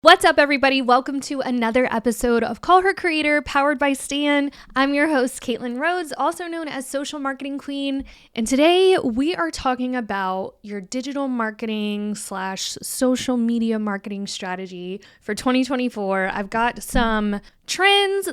What's up, everybody? Welcome to another episode of Call Her Creator, powered by Stan. I'm your host, Caitlin Rhodes, also known as Social Marketing Queen. And today we are talking about your digital marketing / social media marketing strategy for 2024. I've got some trends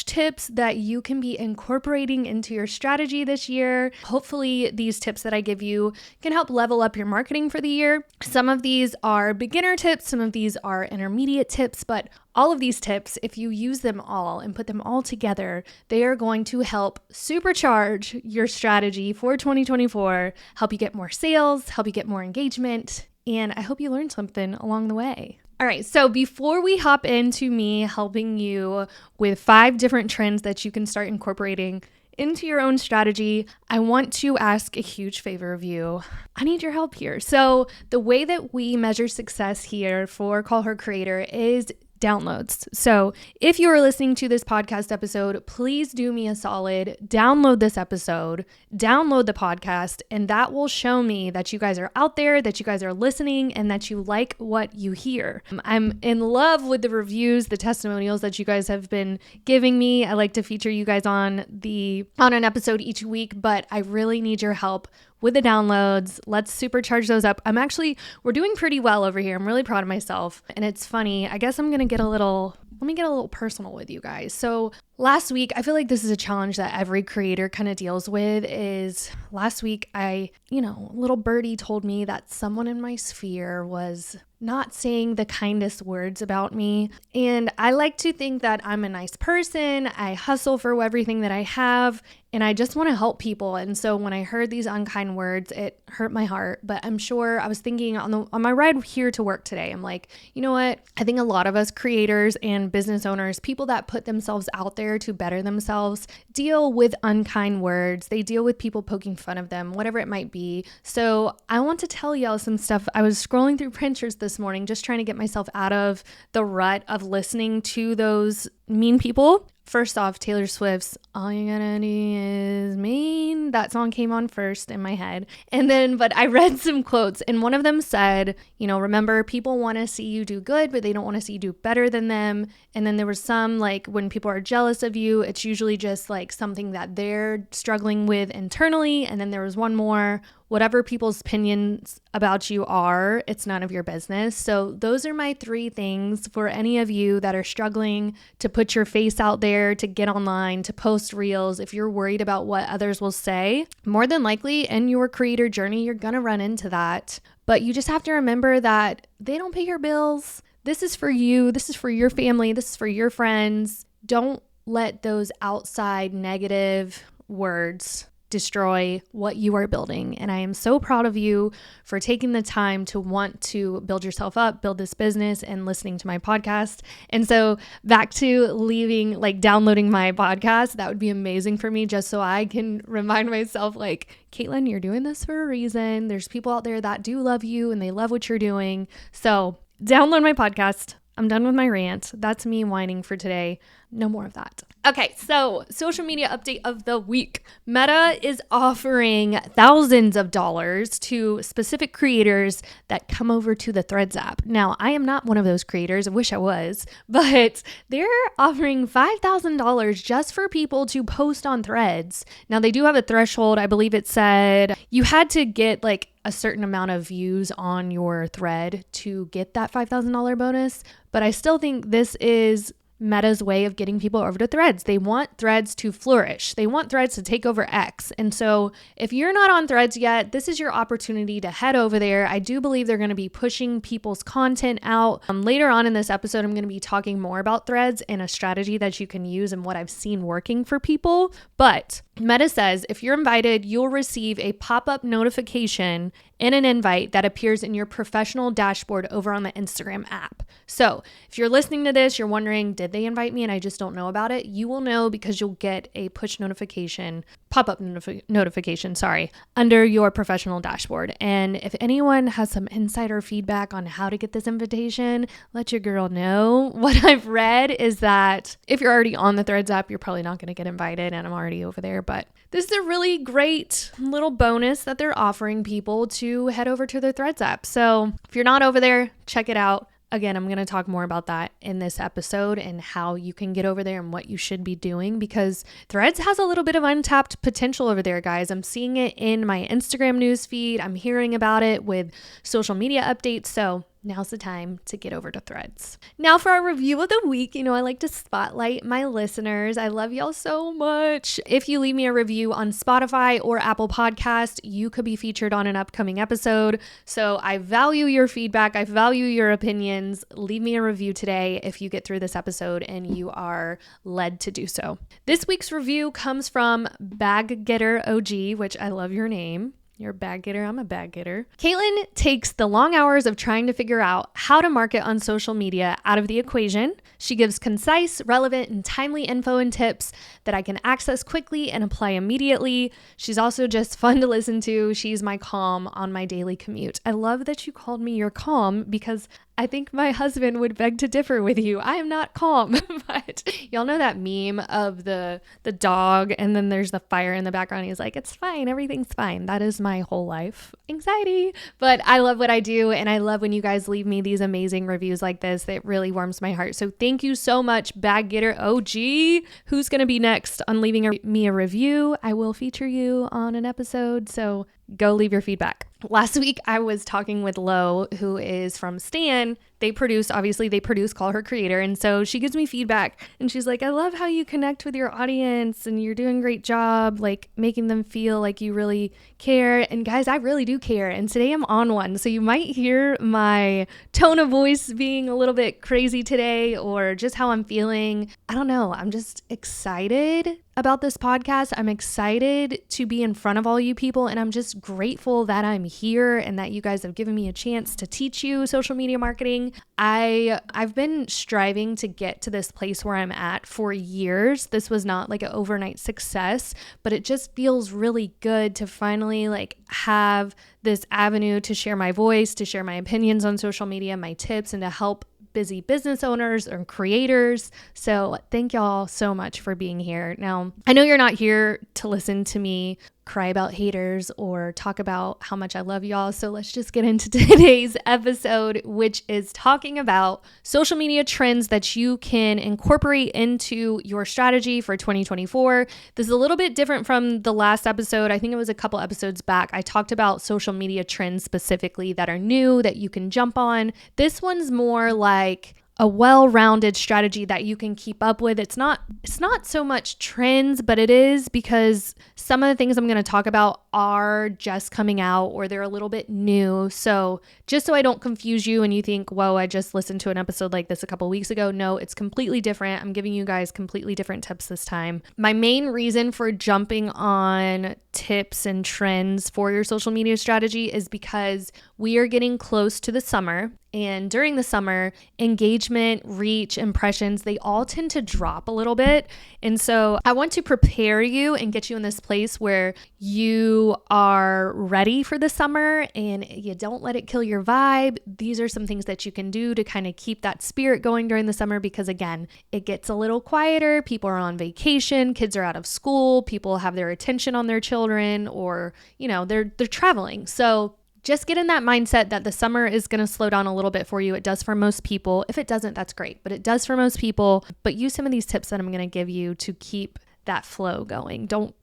/ tips that you can be incorporating into your strategy this year. Hopefully these tips that I give you can help level up your marketing for the year. Some of these are beginner tips, some of these are intermediate tips, but all of these tips, if you use them all and put them all together, they are going to help supercharge your strategy for 2024, help you get more sales, help you get more engagement, and I hope you learned something along the way. All right, so before we hop into me helping you with 5 different trends that you can start incorporating into your own strategy, I want to ask a huge favor of you. I need your help here. So the way that we measure success here for Call Her Creator is downloads. So if you are listening to this podcast episode, please do me a solid, download this episode, download the podcast, and that will show me that you guys are out there, that you guys are listening, and that you like what you hear. I'm in love with the reviews, the testimonials that you guys have been giving me. I like to feature you guys on an episode each week, but I really need your help with the downloads. Let's supercharge those up. We're doing pretty well over here. I'm really proud of myself. And it's funny, I guess let me get a little personal with you guys. So last week, I feel like this is a challenge that every creator kind of deals with. Is last week, little birdie told me that someone in my sphere was not saying the kindest words about me. And I like to think that I'm a nice person. I hustle for everything that I have, and I just want to help people. And so when I heard these unkind words, it hurt my heart. But I'm sure I was thinking on my ride here to work today, I'm like, you know what? I think a lot of us creators and business owners, people that put themselves out there to better themselves, deal with unkind words. They deal with people poking fun of them, whatever it might be. So I want to tell y'all some stuff. I was scrolling through Pinterest this morning, just trying to get myself out of the rut of listening to those mean people. First off, Taylor Swift's All You Gotta Do Is Mean. That song came on first in my head. But I read some quotes, and one of them said, remember, people want to see you do good, but they don't want to see you do better than them. And then there was some, like, when people are jealous of you, it's usually just like something that they're struggling with internally. And then there was one more, whatever people's opinions about you are, it's none of your business. So those are my 3 things for any of you that are struggling to put your face out there, to get online, to post reels. If you're worried about what others will say, more than likely in your creator journey, you're going to run into that. But you just have to remember that they don't pay your bills. This is for you. This is for your family. This is for your friends. Don't let those outside negative words destroy what you are building. And I am so proud of you for taking the time to want to build yourself up, build this business, and listening to my podcast. And so back to downloading my podcast, that would be amazing for me, just so I can remind myself, like, Caitlin, you're doing this for a reason. There's people out there that do love you and they love what you're doing. So download my podcast. I'm done with my rant. That's me whining for today. No more of that. Okay, so social media update of the week. Meta is offering thousands of dollars to specific creators that come over to the Threads app. Now, I am not one of those creators. I wish I was, but they're offering $5,000 just for people to post on Threads. Now, they do have a threshold. I believe it said you had to get like a certain amount of views on your thread to get that $5,000 bonus. But I still think this is Meta's way of getting people over to Threads. They want Threads to flourish. They want Threads to take over X. And so if you're not on Threads yet, this is your opportunity to head over there. I do believe they're going to be pushing people's content out. Later on in this episode, I'm going to be talking more about Threads and a strategy that you can use and what I've seen working for people. But Meta says if you're invited, you'll receive a pop-up notification in an invite that appears in your professional dashboard over on the Instagram app. So if you're listening to this, you're wondering, did they invite me and I just don't know about it? You will know because you'll get a push notification, pop-up notification, under your professional dashboard. And if anyone has some insider feedback on how to get this invitation, let your girl know. What I've read is that if you're already on the Threads app, you're probably not going to get invited, and I'm already over there. But this is a really great little bonus that they're offering people to head over to their Threads app. So if you're not over there, check it out. again, I'm going to talk more about that in this episode and how you can get over there and what you should be doing, because Threads has a little bit of untapped potential over there, guys. I'm seeing it in my Instagram newsfeed. I'm hearing about it with social media updates. So now's the time to get over to Threads. Now for our review of the week, I like to spotlight my listeners. I love y'all so much. If you leave me a review on Spotify or Apple Podcast, you could be featured on an upcoming episode. So I value your feedback. I value your opinions. Leave me a review today if you get through this episode and you are led to do so. This week's review comes from Bag Getter OG, which I love your name. You're a bag getter. I'm a bag getter. Caitlin takes the long hours of trying to figure out how to market on social media out of the equation. She gives concise, relevant, and timely info and tips that I can access quickly and apply immediately. She's also just fun to listen to. She's my calm on my daily commute. I love that you called me your calm, because I think my husband would beg to differ with you. I am not calm, but y'all know that meme of the dog and then there's the fire in the background. He's like, it's fine. Everything's fine. That is my whole life. Anxiety. But I love what I do. And I love when you guys leave me these amazing reviews like this. It really warms my heart. So thank you so much, Bag Getter OG. Who's going to be next on leaving me a review? I will feature you on an episode. So go leave your feedback. Last week, I was talking with Lo, who is from Stan. They produce Call Her Creator. And so she gives me feedback and she's like, I love how you connect with your audience and you're doing a great job, like making them feel like you really care. And guys, I really do care. And today I'm on one. So you might hear my tone of voice being a little bit crazy today, or just how I'm feeling. I don't know. I'm just excited about this podcast. I'm excited to be in front of all you people. And I'm just grateful that I'm here and that you guys have given me a chance to teach you social media marketing. I've been striving to get to this place where I'm at for years. This was not like an overnight success, but it just feels really good to finally like have this avenue to share my voice, to share my opinions on social media, my tips, and to help busy business owners and creators. So thank y'all so much for being here. Now, I know you're not here to listen to me cry about haters or talk about how much I love y'all. So let's just get into today's episode, which is talking about social media trends that you can incorporate into your strategy for 2024. This is a little bit different from the last episode. I think it was a couple episodes back. I talked about social media trends specifically that are new that you can jump on. This one's more like a well-rounded strategy that you can keep up with. It's not so much trends, but it is, because some of the things I'm going to talk about are just coming out or they're a little bit new. So just so I don't confuse you and you think, whoa, I just listened to an episode like this a couple weeks ago. No, it's completely different. I'm giving you guys completely different tips this time. My main reason for jumping on tips and trends for your social media strategy is because we are getting close to the summer. And during the summer, engagement, reach, impressions, they all tend to drop a little bit. And so I want to prepare you and get you in this place where you are ready for the summer and you don't let it kill your vibe. These are some things that you can do to kind of keep that spirit going during the summer, because again, it gets a little quieter. People are on vacation, kids are out of school, people have their attention on their children, or, they're traveling. So just get in that mindset that the summer is going to slow down a little bit for you. It does for most people. If it doesn't, that's great, but it does for most people. But use some of these tips that I'm going to give you to keep that flow going. Don't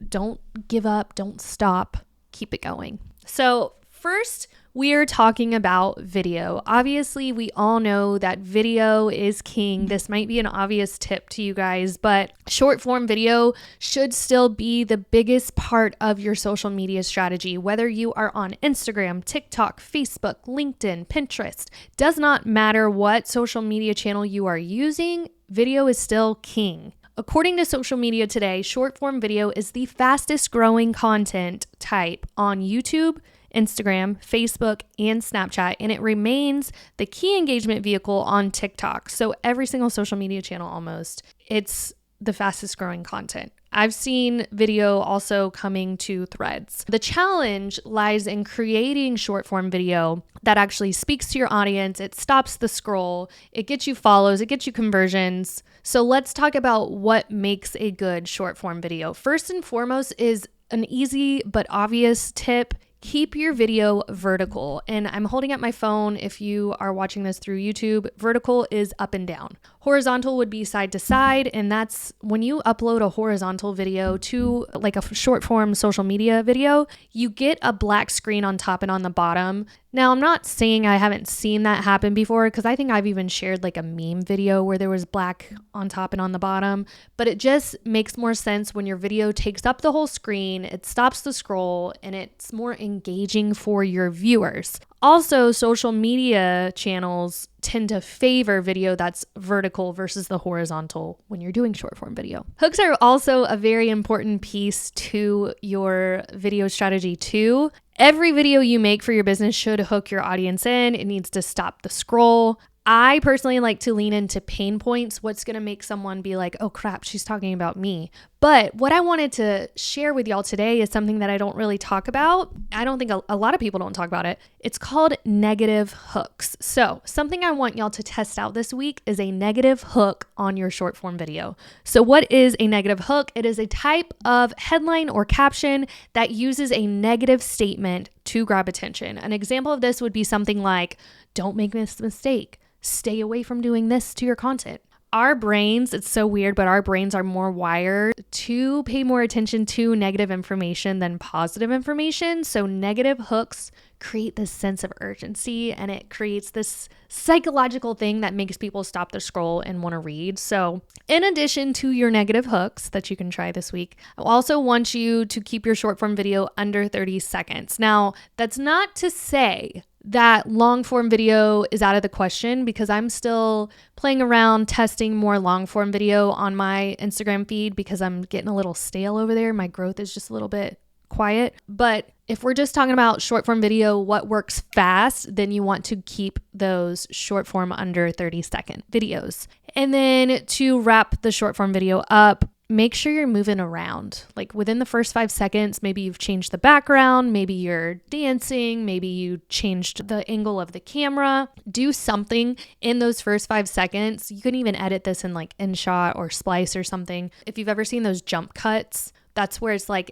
give up. Don't stop. Keep it going. So first, we are talking about video. Obviously, we all know that video is king. This might be an obvious tip to you guys, but short form video should still be the biggest part of your social media strategy. Whether you are on Instagram, TikTok, Facebook, LinkedIn, Pinterest, does not matter what social media channel you are using, video is still king. According to Social Media Today, short form video is the fastest growing content type on YouTube, Instagram, Facebook, and Snapchat, and it remains the key engagement vehicle on TikTok. So every single social media channel almost, it's the fastest growing content. I've seen video also coming to Threads. The challenge lies in creating short form video that actually speaks to your audience. It stops the scroll. It gets you follows. It gets you conversions. So let's talk about what makes a good short form video. First and foremost is an easy but obvious tip. keep your video vertical. And I'm holding up my phone. If you are watching this through YouTube, vertical is up and down. Horizontal would be side to side. And that's when you upload a horizontal video to like a short form social media video, you get a black screen on top and on the bottom. Now, I'm not saying I haven't seen that happen before, because I think I've even shared like a meme video where there was black on top and on the bottom, but it just makes more sense when your video takes up the whole screen, it stops the scroll, and it's more engaging for your viewers. Also, social media channels tend to favor video that's vertical versus the horizontal when you're doing short form video. Hooks are also a very important piece to your video strategy too. Every video you make for your business should hook your audience in. It needs to stop the scroll. I personally like to lean into pain points. What's going to make someone be like, oh crap, she's talking about me. But what I wanted to share with y'all today is something that I don't really talk about. I don't think a lot of people don't talk about it. It's called negative hooks. So something I want y'all to test out this week is a negative hook on your short form video. So what is a negative hook? It is a type of headline or caption that uses a negative statement to grab attention. An example of this would be something like, don't make this mistake. Stay away from doing this to your content. Our brains, it's so weird, but our brains are more wired to pay more attention to negative information than positive information. So negative hooks create this sense of urgency, and it creates this psychological thing that makes people stop the scroll and want to read. So in addition to your negative hooks that you can try this week, I also want you to keep your short form video under 30 seconds. Now, that's not to say that long form video is out of the question, because I'm still playing around testing more long form video on my Instagram feed because I'm getting a little stale over there. My growth is just a little bit quiet. But if we're just talking about short form video, what works fast, then you want to keep those short form under 30-second videos. And then to wrap the short form video up, make sure you're moving around. Like within the first 5 seconds, maybe you've changed the background, maybe you're dancing, maybe you changed the angle of the camera. Do something in those first 5 seconds. You can even edit this in like InShot or Splice or something. If you've ever seen those jump cuts, that's where it's like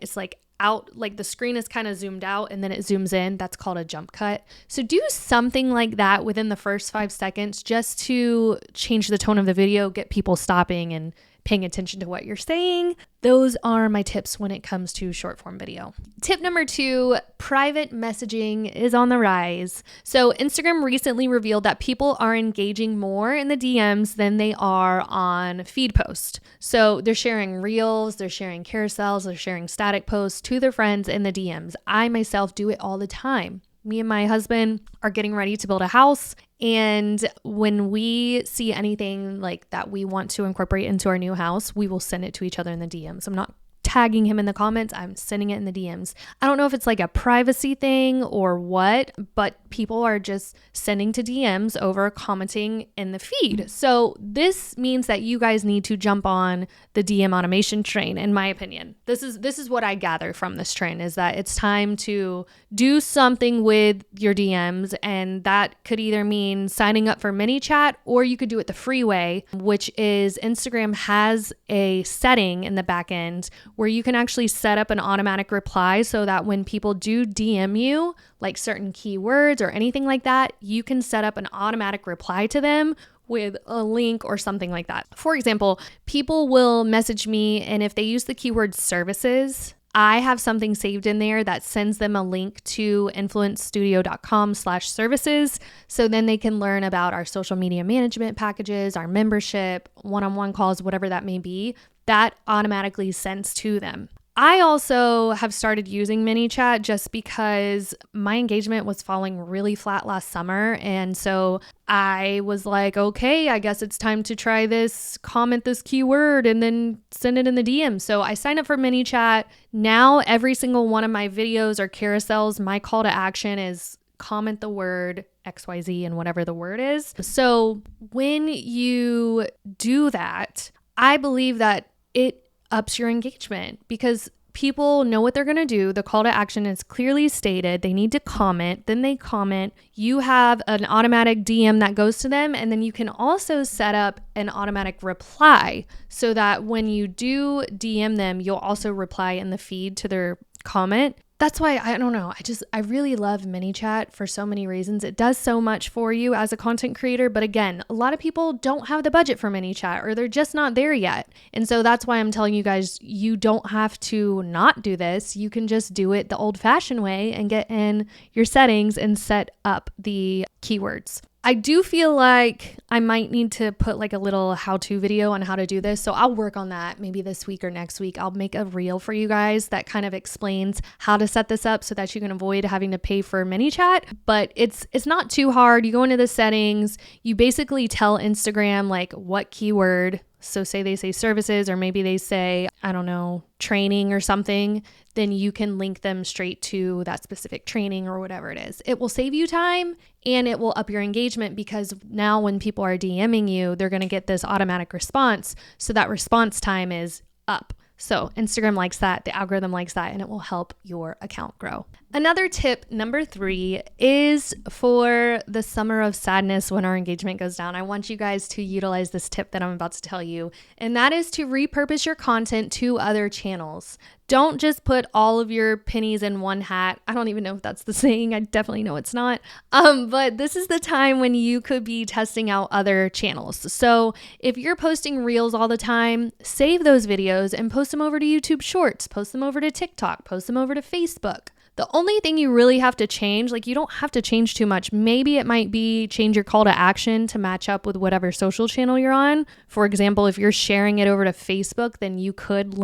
out, like the screen is kind of zoomed out and then it zooms in. That's called a jump cut. So do something like that within the first 5 seconds just to change the tone of the video, get people stopping and paying attention to what you're saying. Those are my tips when it comes to short form video. Tip number 2, private messaging is on the rise. So Instagram recently revealed that people are engaging more in the DMs than they are on feed posts. So they're sharing reels, they're sharing carousels, they're sharing static posts to their friends in the DMs. I myself do it all the time. Me and my husband are getting ready to build a house. And when we see anything like that we want to incorporate into our new house, we will send it to each other in the DMs. I'm not tagging him in the comments, I'm sending it in the DMs. I don't know if it's like a privacy thing or what, but people are just sending to DMs over commenting in the feed. So this means that you guys need to jump on the DM automation train, in my opinion. This is what I gather from this train, is that it's time to do something with your DMs, and that could either mean signing up for ManyChat, or you could do it the free way, which is Instagram has a setting in the back end where you can actually set up an automatic reply so that when people do DM you, like certain keywords or anything like that, you can set up an automatic reply to them with a link or something like that. For example, people will message me, and if they use the keyword services, I have something saved in there that sends them a link to influencestudio.com/services. So then they can learn about our social media management packages, our membership, one-on-one calls, whatever that may be. That automatically sends to them. I also have started using ManyChat just because my engagement was falling really flat last summer. And so I was like, okay, I guess it's time to try this, comment this keyword, and then send it in the DM. So I signed up for ManyChat. Now every single one of my videos or carousels, my call to action is comment the word XYZ and whatever the word is. So when you do that, I believe that it ups your engagement because people know what they're going to do. The call to action is clearly stated. They need to comment. Then they comment. You have an automatic DM that goes to them. And then you can also set up an automatic reply so that when you do DM them, you'll also reply in the feed to their comment. that's why I don't know. I really love ManyChat for so many reasons. It does so much for you as a content creator. But again, a lot of people don't have the budget for ManyChat, or they're just not there yet. And so that's why I'm telling you guys, you don't have to not do this. You can just do it the old fashioned way and get in your settings and set up the keywords. I do feel like I might need to put like a little how-to video on how to do this. So I'll work on that maybe this week or next week. I'll make a reel for you guys that kind of explains how to set this up so that you can avoid having to pay for ManyChat. But it's not too hard. You go into the settings, you basically tell Instagram like what keyword. So say they say services, or maybe they say, I don't know, training or something, then you can link them straight to that specific training or whatever it is. It will save you time and it will up your engagement, because now when people are DMing you, they're going to get this automatic response. So that response time is up. So Instagram likes that, the algorithm likes that, and it will help your account grow. Another tip, number 3, is for the summer of sadness when our engagement goes down. I want you guys to utilize this tip that I'm about to tell you, and that is to repurpose your content to other channels. Don't just put all of your pennies in one hat. I don't even know if that's the saying. I definitely know it's not. But this is the time when you could be testing out other channels. So if you're posting reels all the time, save those videos and post them over to YouTube Shorts, post them over to TikTok, post them over to Facebook. The only thing you really have to change, like you don't have to change too much. Maybe it might be change your call to action to match up with whatever social channel you're on. For example, if you're sharing it over to Facebook, then you could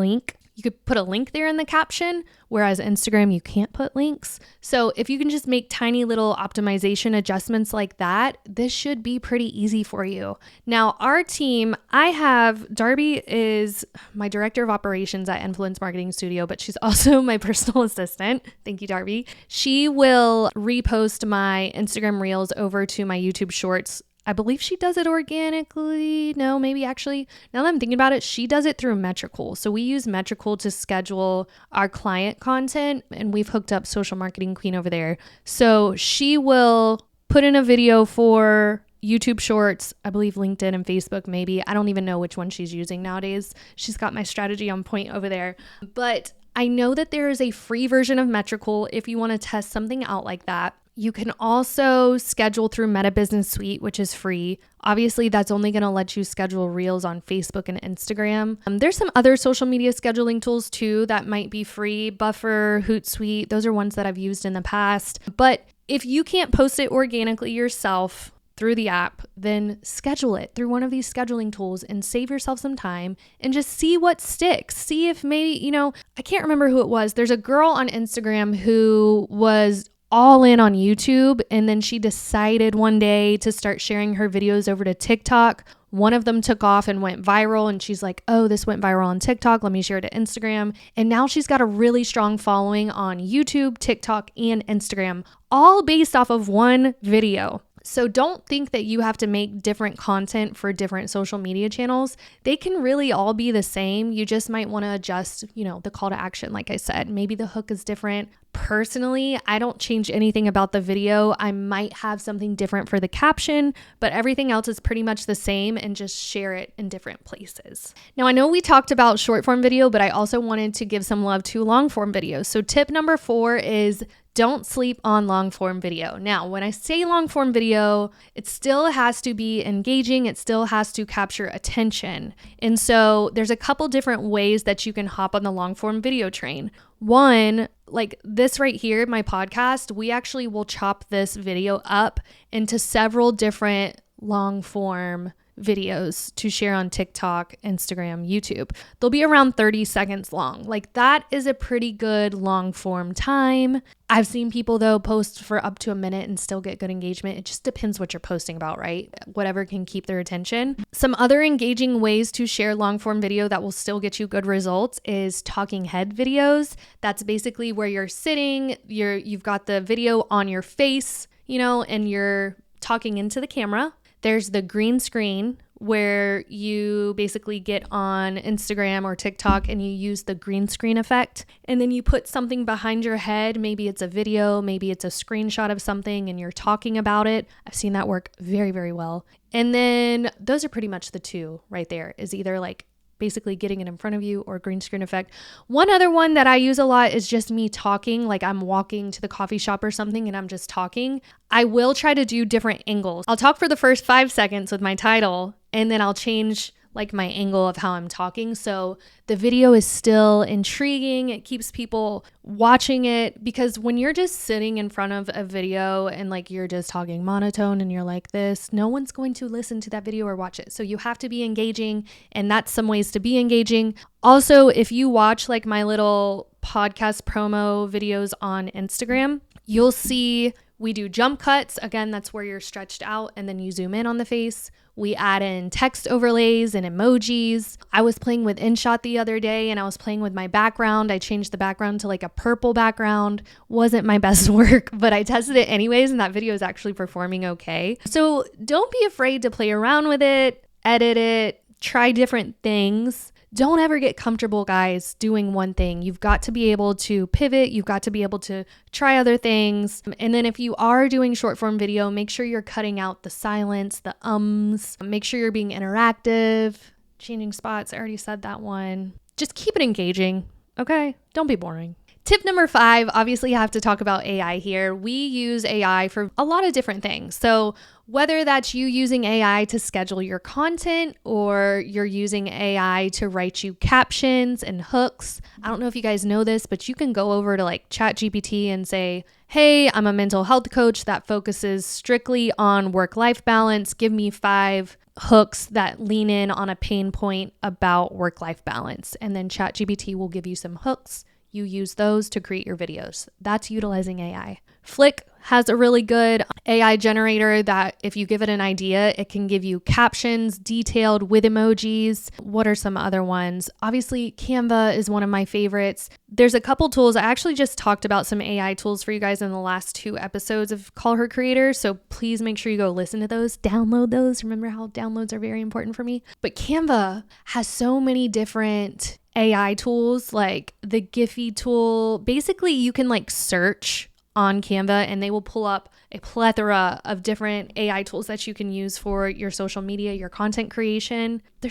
put a link there in the caption, whereas Instagram, you can't put links. So if you can just make tiny little optimization adjustments like that, this should be pretty easy for you. Now, our team, Darby is my director of operations at Influence Marketing Studio, but she's also my personal assistant. Thank you, Darby. She will repost my Instagram reels over to my YouTube Shorts. I believe she does it organically. No, maybe actually, now that I'm thinking about it, she does it through Metricool. So we use Metricool to schedule our client content, and we've hooked up Social Marketing Queen over there. So she will put in a video for YouTube Shorts, I believe LinkedIn and Facebook maybe. I don't even know which one she's using nowadays. She's got my strategy on point over there. But I know that there is a free version of Metricool if you want to test something out like that. You can also schedule through Meta Business Suite, which is free. Obviously, that's only going to let you schedule reels on Facebook and Instagram. There's some other social media scheduling tools too that might be free. Buffer, Hootsuite, those are ones that I've used in the past. But if you can't post it organically yourself through the app, then schedule it through one of these scheduling tools and save yourself some time and just see what sticks. See if maybe, I can't remember who it was. There's a girl on Instagram who was all in on YouTube, and then she decided one day to start sharing her videos over to TikTok. One of them took off and went viral, and she's like, oh, this went viral on TikTok, let me share it to Instagram. And now she's got a really strong following on YouTube, TikTok, and Instagram, all based off of one video. So don't think that you have to make different content for different social media channels. They can really all be the same. You just might want to adjust, the call to action. Like I said, maybe the hook is different. Personally, I don't change anything about the video. I might have something different for the caption, but everything else is pretty much the same, and just share it in different places. Now, I know we talked about short form video, but I also wanted to give some love to long form videos. So tip number 4 is don't sleep on long form video. Now, when I say long form video, it still has to be engaging. It still has to capture attention. And so there's a couple different ways that you can hop on the long form video train. One, like this right here, my podcast, we actually will chop this video up into several different long form videos to share on TikTok, Instagram, YouTube. They'll be around 30 seconds long. Like that is a pretty good long form time. I've seen people though post for up to a minute and still get good engagement. It just depends what you're posting about, right? Whatever can keep their attention. Some other engaging ways to share long form video that will still get you good results is talking head videos. That's basically where you're sitting, you've got the video on your face, and you're talking into the camera. There's the green screen, where you basically get on Instagram or TikTok and you use the green screen effect, and then you put something behind your head. Maybe it's a video, maybe it's a screenshot of something, and you're talking about it. I've seen that work very, very well. And then those are pretty much the two right there, is either like basically getting it in front of you, or green screen effect. One other one that I use a lot is just me talking, like I'm walking to the coffee shop or something and I'm just talking. I will try to do different angles. I'll talk for the first 5 seconds with my title, and then I'll change like my angle of how I'm talking. So the video is still intriguing. It keeps people watching it, because when you're just sitting in front of a video and like you're just talking monotone and you're like this, no one's going to listen to that video or watch it. So you have to be engaging, and that's some ways to be engaging. Also, if you watch like my little podcast promo videos on Instagram, you'll see we do jump cuts. Again, that's where you're stretched out and then you zoom in on the face. We add in text overlays and emojis. I was playing with InShot the other day and I was playing with my background. I changed the background to like a purple background. Wasn't my best work, but I tested it anyways, and that video is actually performing okay. So don't be afraid to play around with it, edit it, try different things. Don't ever get comfortable, guys, doing one thing. You've got to be able to pivot. You've got to be able to try other things. And then if you are doing short form video, make sure you're cutting out the silence, the ums. Make sure you're being interactive, changing spots. I already said that one. Just keep it engaging, okay? Don't be boring. Tip number 5, obviously I have to talk about AI here. We use AI for a lot of different things. So whether that's you using AI to schedule your content, or you're using AI to write you captions and hooks. I don't know if you guys know this, but you can go over to like ChatGPT and say, hey, I'm a mental health coach that focuses strictly on work-life balance. Give me 5 hooks that lean in on a pain point about work-life balance. And then ChatGPT will give you some hooks. You use those to create your videos. That's utilizing AI. Flick has a really good AI generator that if you give it an idea, it can give you captions detailed with emojis. What are some other ones? Obviously, Canva is one of my favorites. There's a couple tools. I actually just talked about some AI tools for you guys in the last 2 episodes of Call Her Creator. So please make sure you go listen to those, download those. Remember how downloads are very important for me. But Canva has so many different AI tools, like the Giphy tool. Basically, you can like search on Canva and they will pull up a plethora of different AI tools that you can use for your social media, your content creation. I'm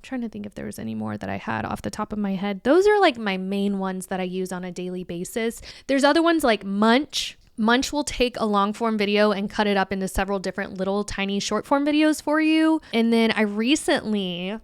trying to think if there was any more that I had off the top of my head. Those are like my main ones that I use on a daily basis. There's other ones like Munch. Munch will take a long form video and cut it up into several different little tiny short form videos for you. And then I recently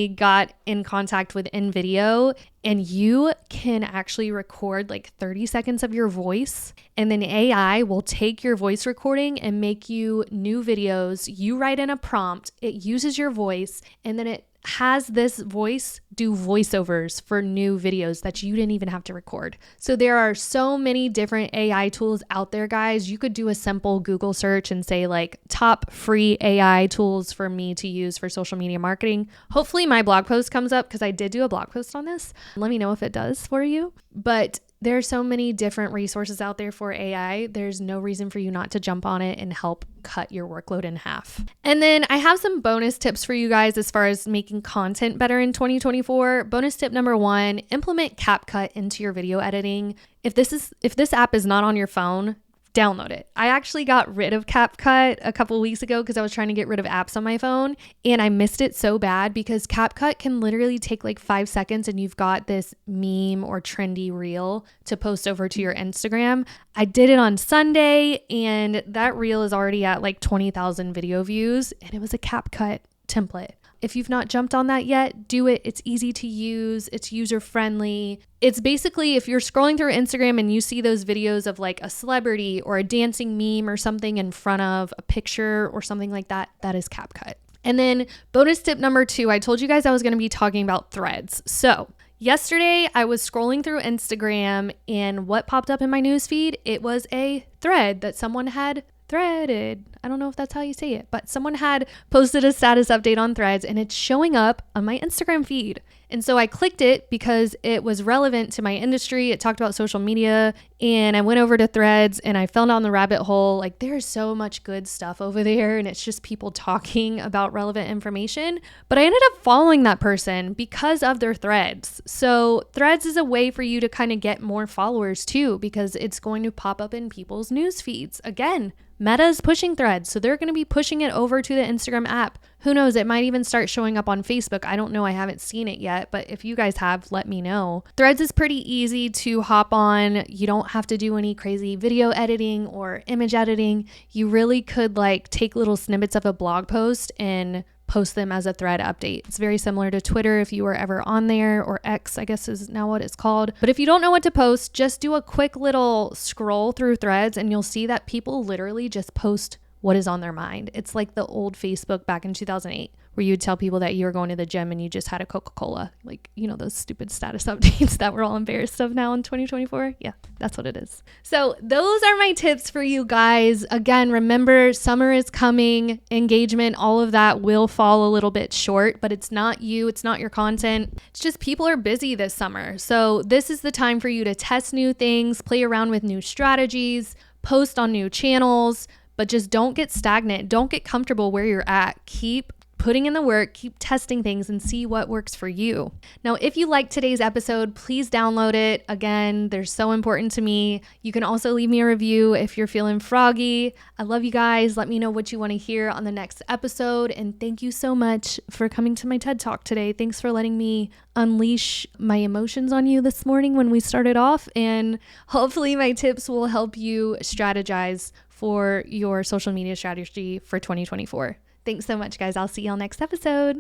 got in contact with InVideo, and you can actually record like 30 seconds of your voice, and then AI will take your voice recording and make you new videos. You write in a prompt, it uses your voice, and then it has this voice do voiceovers for new videos that you didn't even have to record. So there are so many different AI tools out there, guys. You could do a simple Google search and say like top free AI tools for me to use for social media marketing. Hopefully my blog post comes up, because I did do a blog post on this. Let me know if it does for you. But there are so many different resources out there for AI. There's no reason for you not to jump on it and help cut your workload in half. And then I have some bonus tips for you guys as far as making content better in 2024. Bonus tip number 1, implement CapCut into your video editing. If this app is not on your phone, download it. I actually got rid of CapCut a couple weeks ago because I was trying to get rid of apps on my phone, and I missed it so bad because CapCut can literally take like 5 seconds and you've got this meme or trendy reel to post over to your Instagram. I did it on Sunday and that reel is already at like 20,000 video views, and it was a CapCut template. If you've not jumped on that yet, do it. It's easy to use. It's user friendly. It's basically, if you're scrolling through Instagram and you see those videos of like a celebrity or a dancing meme or something in front of a picture or something like that, that is CapCut. And then bonus tip number 2, I told you guys I was going to be talking about threads. So yesterday I was scrolling through Instagram, and what popped up in my newsfeed? It was a thread that someone had threaded. I don't know if that's how you say it, but someone had posted a status update on Threads, and it's showing up on my Instagram feed. And so I clicked it because it was relevant to my industry. It talked about social media, and I went over to Threads and I fell down the rabbit hole. Like, there's so much good stuff over there, and it's just people talking about relevant information. But I ended up following that person because of their threads. So Threads is a way for you to kind of get more followers too, because it's going to pop up in people's news feeds. Again, Meta is pushing Threads. Threads. So they're going to be pushing it over to the Instagram app. Who knows? It might even start showing up on Facebook. I don't know. I haven't seen it yet, but if you guys have, let me know. Threads is pretty easy to hop on. You don't have to do any crazy video editing or image editing. You really could like take little snippets of a blog post and post them as a thread update. It's very similar to Twitter if you were ever on there, or X, I guess is now what it's called. But if you don't know what to post, just do a quick little scroll through Threads and you'll see that people literally just post what is on their mind. It's like the old Facebook back in 2008 where you would tell people that you were going to the gym and you just had a Coca-Cola, like, you know, those stupid status updates that we're all embarrassed of now in 2024. Yeah, that's what it is. So those are my tips for you guys. Again, remember, summer is coming, engagement, all of that will fall a little bit short, but it's not you, it's not your content. It's just people are busy this summer. So this is the time for you to test new things, play around with new strategies, post on new channels, but just don't get stagnant. Don't get comfortable where you're at. Keep putting in the work, keep testing things and see what works for you. Now, if you liked today's episode, please download it. Again, they're so important to me. You can also leave me a review if you're feeling froggy. I love you guys. Let me know what you want to hear on the next episode. And thank you so much for coming to my TED Talk today. Thanks for letting me unleash my emotions on you this morning when we started off. And hopefully my tips will help you strategize for your social media strategy for 2024. Thanks so much, guys. I'll see y'all next episode.